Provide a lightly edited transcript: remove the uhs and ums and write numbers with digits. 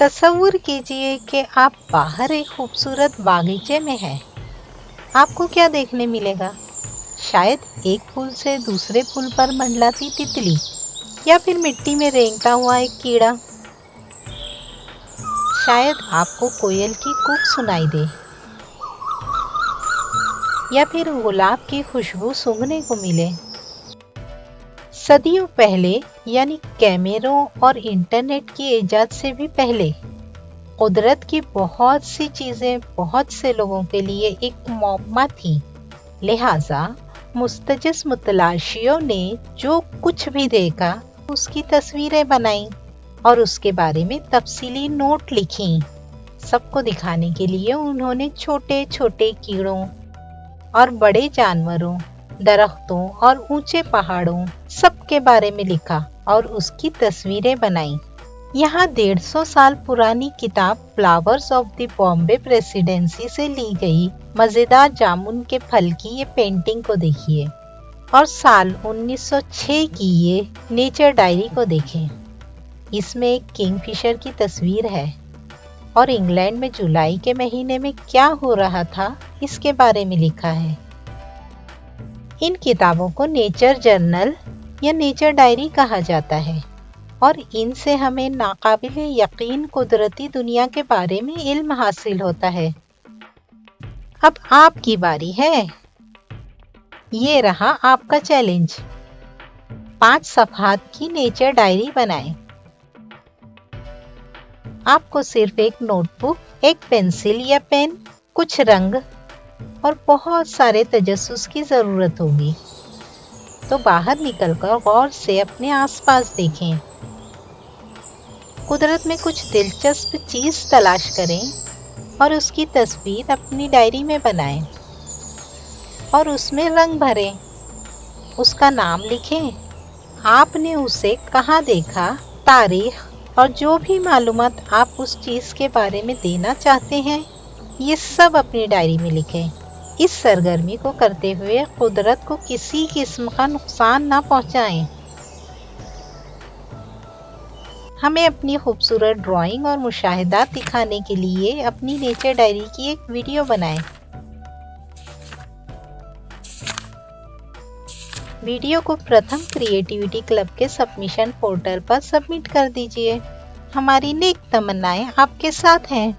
तस्वुर कीजिए कि आप बाहर एक खूबसूरत बागीचे में हैं। आपको क्या देखने मिलेगा? शायद एक पुल से दूसरे पुल पर मंडलाती तितली, या फिर मिट्टी में रेंगता हुआ एक कीड़ा। शायद आपको कोयल की कूक सुनाई दे, या फिर गुलाब की खुशबू सूंघने को मिले। सदियों पहले, यानी कैमरों और इंटरनेट की इजाद से भी पहले, कुदरत की बहुत सी चीजें बहुत से लोगों के लिए एक मुअम्मा थी। लिहाजा मुस्तजिस मुतलाशियों ने जो कुछ भी देखा उसकी तस्वीरें बनाई और उसके बारे में तफसीली नोट लिखी। सबको दिखाने के लिए उन्होंने छोटे छोटे कीड़ों और बड़े जानवरों, दरख्तों और ऊंचे पहाड़ों सबके बारे में लिखा और उसकी तस्वीरें बनाई। यहाँ 150 साल पुरानी किताब flowers of the Bombay presidency से ली गई मजेदार जामुन के फल की ये पेंटिंग को देखिए और साल 1906 की ये नेचर डायरी को देखें। इसमें एक किंगफिशर की तस्वीर है और इंग्लैंड में जुलाई के महीने में क्या हो रहा था इसके बारे में लिखा है। इन किताबों को नेचर जर्नल या नेचर डायरी कहा जाता है और इनसे हमें नाकाबिले यकीन कुदरती दुनिया के बारे में इल्म हासिल होता है। अब आपकी बारी है। ये रहा आपका चैलेंज। 5 सफ़हात की नेचर डायरी बनाएं। आपको सिर्फ एक नोटबुक, एक पेंसिल या पेन, कुछ रंग और बहुत सारे तजस्सुस की जरूरत होगी। तो बाहर निकलकर गौर से अपने आसपास देखें। कुदरत में कुछ दिलचस्प चीज तलाश करें और उसकी तस्वीर अपनी डायरी में बनाएं और उसमें रंग भरें। उसका नाम लिखें, आपने उसे कहाँ देखा, तारीख और जो भी मालूमात आप उस चीज के बारे में देना चाहते हैं, ये सब अपनी डायरी में लिखें। इस सरगर्मी को करते हुए कुदरत को किसी किस्म का नुकसान ना पहुंचाएं। हमें अपनी खूबसूरत ड्राइंग और मुशाहिदात दिखाने के लिए अपनी नेचर डायरी की एक वीडियो बनाएं। वीडियो को प्रथम क्रिएटिविटी क्लब के सबमिशन पोर्टल पर सबमिट कर दीजिए। हमारी नेक तमन्नाएं आपके साथ हैं।